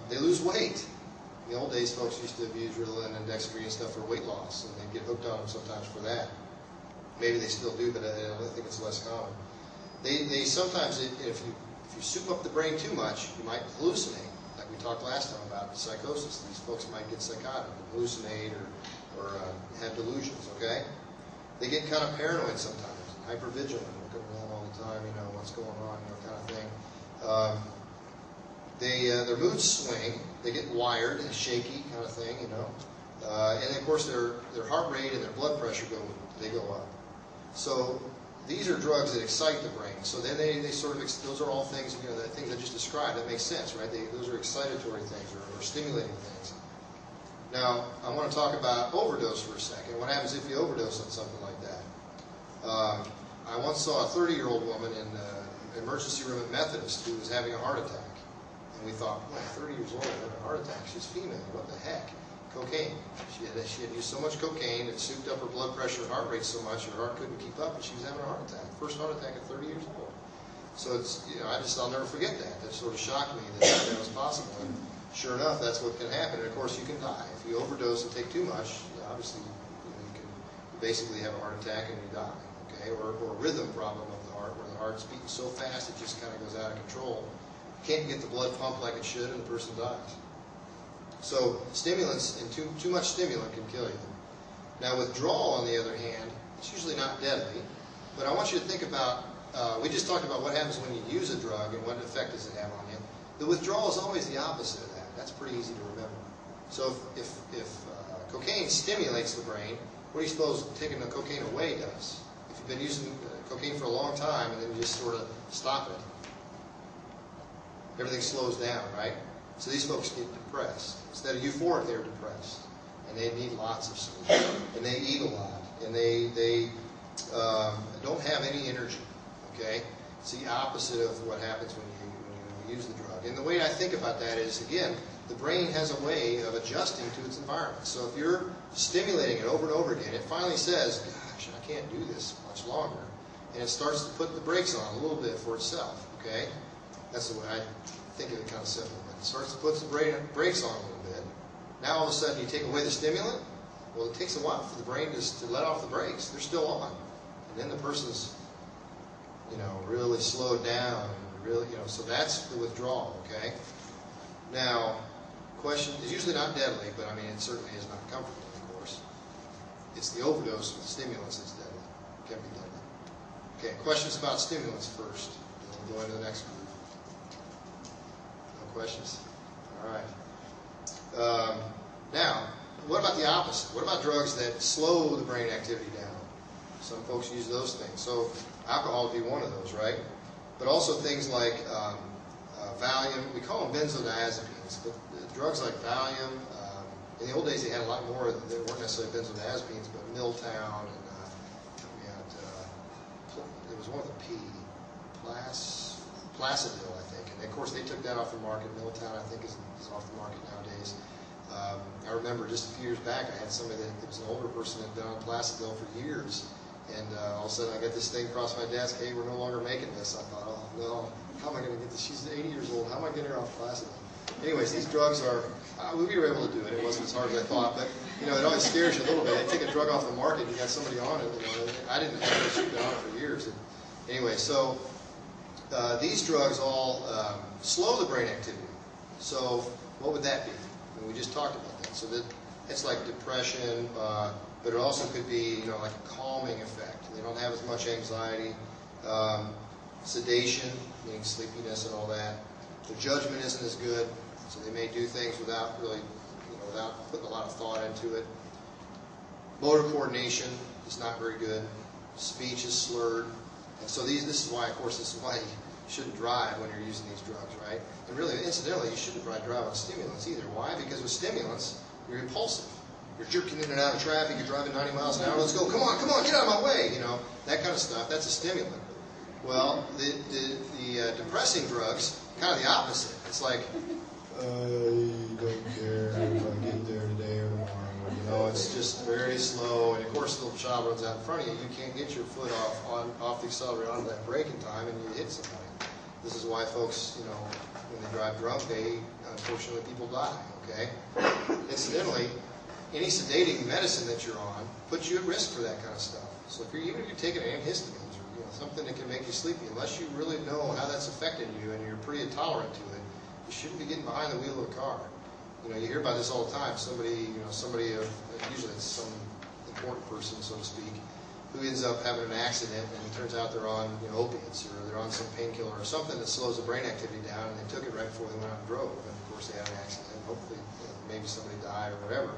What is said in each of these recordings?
They lose weight. In the old days, folks used to abuse Ritalin and dextrose and stuff for weight loss, and they'd get hooked on them sometimes for that. Maybe they still do, but I think it's less common. They sometimes, if you soup up the brain too much, you might hallucinate, like we talked last time about psychosis. These folks might get psychotic, hallucinate, or have delusions, okay? They get kind of paranoid sometimes, hypervigilant, looking around all the time, what's going on, kind of thing. Their moods swing, they get wired and shaky, kind of thing, and of course their heart rate and their blood pressure go up. So these are drugs that excite the brain. So then they sort of, those are all things, the things I just described. That makes sense, right? Those are excitatory things or stimulating things. Now, I want to talk about overdose for a second. What happens if you overdose on something like that? I once saw a 30-year-old woman in the emergency room at Methodist who was having a heart attack. And we thought, boy, 30 years old, having a heart attack. She's female. What the heck? Cocaine. She had used so much cocaine, it souped up her blood pressure and heart rate so much, her heart couldn't keep up, and she was having a heart attack. First heart attack at 30 years old. So it's, I'll never forget that. That sort of shocked me that was possible. And sure enough, that's what can happen. And of course, you can die. If you overdose and take too much, obviously, you can basically have a heart attack and you die. Okay? Or a rhythm problem of the heart, where the heart's beating so fast it just kind of goes out of control. Can't get the blood pumped like it should, and the person dies. So stimulants, and too much stimulant can kill you. Now withdrawal, on the other hand, it's usually not deadly, but I want you to think about, we just talked about what happens when you use a drug and what effect does it have on you. The withdrawal is always the opposite of that. That's pretty easy to remember. So if cocaine stimulates the brain, what do you suppose taking the cocaine away does? If you've been using cocaine for a long time and then you just sort of stop it, everything slows down, right? So these folks get depressed. Instead of euphoric, they're depressed. And they need lots of sleep. And they eat a lot. And they don't have any energy. Okay? It's the opposite of what happens when you use the drug. And the way I think about that is, again, the brain has a way of adjusting to its environment. So if you're stimulating it over and over again, it finally says, gosh, I can't do this much longer. And it starts to put the brakes on a little bit for itself. Okay? That's the way I think of it, kind of simple. It starts to put the brakes on a little bit. Now all of a sudden you take away the stimulant. Well, it takes a while for the brain to let off the brakes. They're still on. And then the person's, really slowed down. And really, so that's the withdrawal, okay? Now, question is usually not deadly, but I mean, it certainly is not comfortable, of course. It's the overdose with stimulants that's deadly. It can be deadly. Okay, questions about stimulants first. Then we'll go into the next group. Questions? All right. Now, what about the opposite? What about drugs that slow the brain activity down? Some folks use those things. So alcohol would be one of those, right? But also things like Valium. We call them benzodiazepines, but drugs like Valium. In the old days, they had a lot more that weren't necessarily benzodiazepines, but Milltown, and we had there was one with a P, Placidil, I think. And of course, they took that off the market. Milltown, I think, is off the market nowadays. I remember just a few years back, I had somebody that was an older person that had been on Placidil for years. And all of a sudden, I got this thing across my desk, hey, we're no longer making this. I thought, oh, no, how am I going to get this? She's 80 years old. How am I getting her off Placidil? Anyways, these drugs are, we were able to do it. It wasn't as hard as I thought, but, it always scares you a little bit. They take a drug off the market, you got somebody on it. I didn't have it. She'd been on it for years. Anyway, so these drugs all slow the brain activity. So what would that be? We just talked about that. So that it's like depression, but it also could be, like a calming effect. They don't have as much anxiety. Sedation, meaning sleepiness and all that. Their judgment isn't as good, so they may do things without really, without putting a lot of thought into it. Motor coordination is not very good. Speech is slurred. And so this is why you shouldn't drive when you're using these drugs, right? And really, incidentally, you shouldn't drive on stimulants either. Why? Because with stimulants, you're impulsive. You're jerking in and out of traffic, you're driving 90 miles an hour, let's go, come on, get out of my way, that kind of stuff. That's a stimulant. Well, the depressing drugs, kind of the opposite. It's like, I don't care if I get there today or tomorrow. It's just very slow, and of course the little child runs out in front of you. You can't get your foot off the accelerator onto that brake in time, and you hit somebody. This is why folks, when they drive drunk, unfortunately, people die, okay? Incidentally, any sedating medicine that you're on puts you at risk for that kind of stuff. So even if you're taking antihistamines or something that can make you sleepy, unless you really know how that's affecting you and you're pretty intolerant to it, you shouldn't be getting behind the wheel of a car. You hear about this all the time. Somebody usually it's some important person, so to speak, who ends up having an accident, and it turns out they're on opiates, or they're on some painkiller or something that slows the brain activity down, and they took it right before they went out and drove, and of course they had an accident. Hopefully, maybe somebody died or whatever.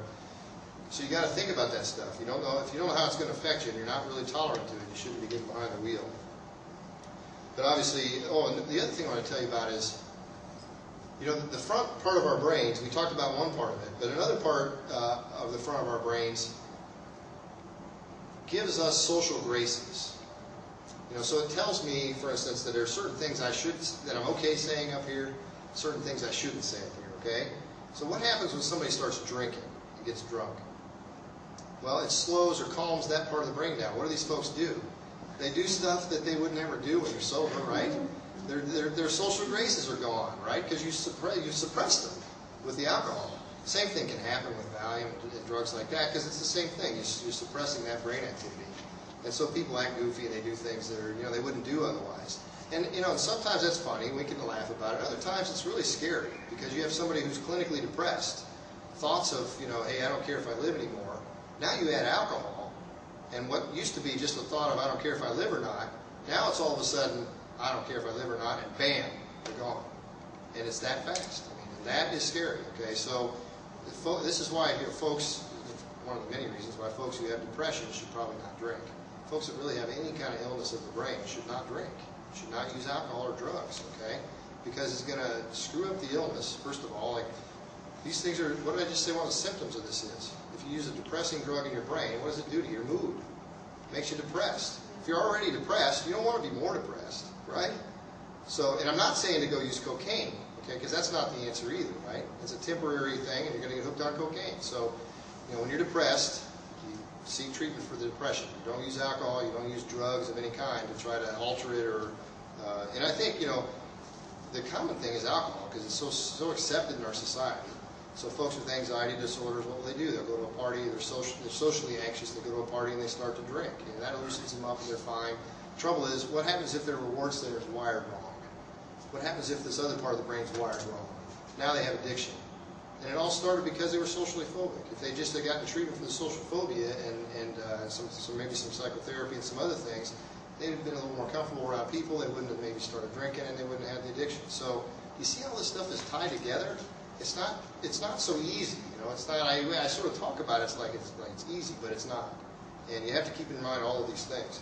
So you got to think about that stuff. If you don't know how it's going to affect you, and you're not really tolerant to it, you shouldn't be getting behind the wheel. But obviously, and the other thing I want to tell you about is, the front part of our brains, we talked about one part of it, but another part of the front of our brains gives us social graces. So it tells me, for instance, that there are certain things that I'm okay saying up here, certain things I shouldn't say up here, okay? So what happens when somebody starts drinking and gets drunk? Well, it slows or calms that part of the brain down. What do these folks do? They do stuff that they would never do when you're sober, right? Their social graces are gone, right? Because you suppress them with the alcohol. Same thing can happen with Valium and drugs like that, because it's the same thing. You're suppressing that brain activity. And so people act goofy and they do things that they wouldn't do otherwise. And sometimes that's funny, we can laugh about it. Other times it's really scary, because you have somebody who's clinically depressed. Thoughts of, hey, I don't care if I live anymore. Now you add alcohol, and what used to be just a thought of I don't care if I live or not, now it's all of a sudden, I don't care if I live or not, and bam, they're gone. And it's that fast. And that is scary, okay? So this is why folks, one of the many reasons why folks who have depression should probably not drink. Folks that really have any kind of illness of the brain should not drink, should not use alcohol or drugs, okay? Because it's going to screw up the illness, first of all. Like, these things are, what did I just say one of the symptoms of this is? If you use a depressing drug in your brain, what does it do to your mood? It makes you depressed. If you're already depressed, you don't want to be more depressed, right? So, and I'm not saying to go use cocaine, okay, because that's not the answer either, right? It's a temporary thing, and you're going to get hooked on cocaine. So, when you're depressed, you seek treatment for the depression. You don't use alcohol, you don't use drugs of any kind to try to alter it, or, and I think, the common thing is alcohol, because it's so accepted in our society. So folks with anxiety disorders, what will they do? They'll go to a party, they're socially anxious, they go to a party and they start to drink. And that loosens them up and they're fine. Trouble is, what happens if their reward center is wired wrong? What happens if this other part of the brain is wired wrong? Now they have addiction. And it all started because they were socially phobic. If they just had gotten treatment for the social phobia and maybe some psychotherapy and some other things, they'd have been a little more comfortable around people, they wouldn't have maybe started drinking, and they wouldn't have the addiction. So you see how this stuff is tied together? It's not so easy, It's not. I sort of talk about it. It's like it's easy, but it's not. And you have to keep in mind all of these things.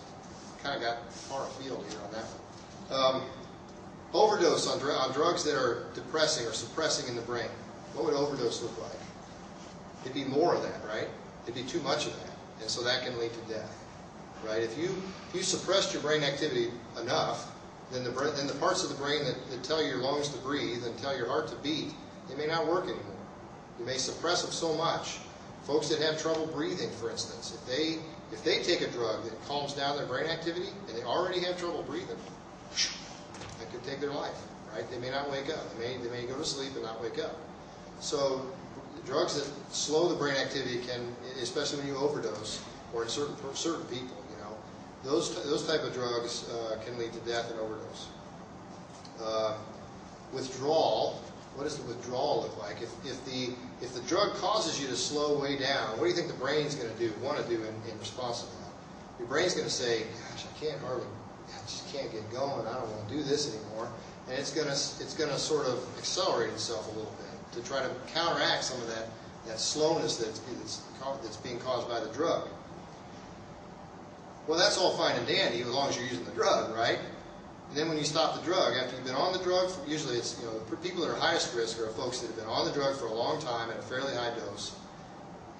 Kind of got far afield here on that one. Overdose on drugs that are depressing or suppressing in the brain. What would overdose look like? It'd be more of that, right? It'd be too much of that, and so that can lead to death, right? If you suppressed your brain activity enough, then the parts of the brain that tell your lungs to breathe and tell your heart to beat, they may not work anymore. You may suppress them so much. Folks that have trouble breathing, for instance, if they take a drug that calms down their brain activity and they already have trouble breathing, that could take their life, right? They may not wake up. They may go to sleep and not wake up. So drugs that slow the brain activity can, especially when you overdose or in certain people, those type of drugs can lead to death and overdose. Withdrawal. What does the withdrawal look like? If the drug causes you to slow way down, what do you think the brain's going to want to do in response to that? Your brain's going to say, "Gosh, I just can't get going. I don't want to do this anymore," and it's going to sort of accelerate itself a little bit to try to counteract some of that slowness that's being caused by the drug. Well, that's all fine and dandy as long as you're using the drug, right? And then when you stop the drug, after you've been on the drug, usually it's, the people that are highest risk are folks that have been on the drug for a long time at a fairly high dose,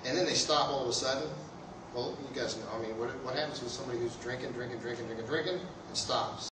and then they stop all of a sudden. Well, you guys know, what happens with somebody who's drinking, and stops?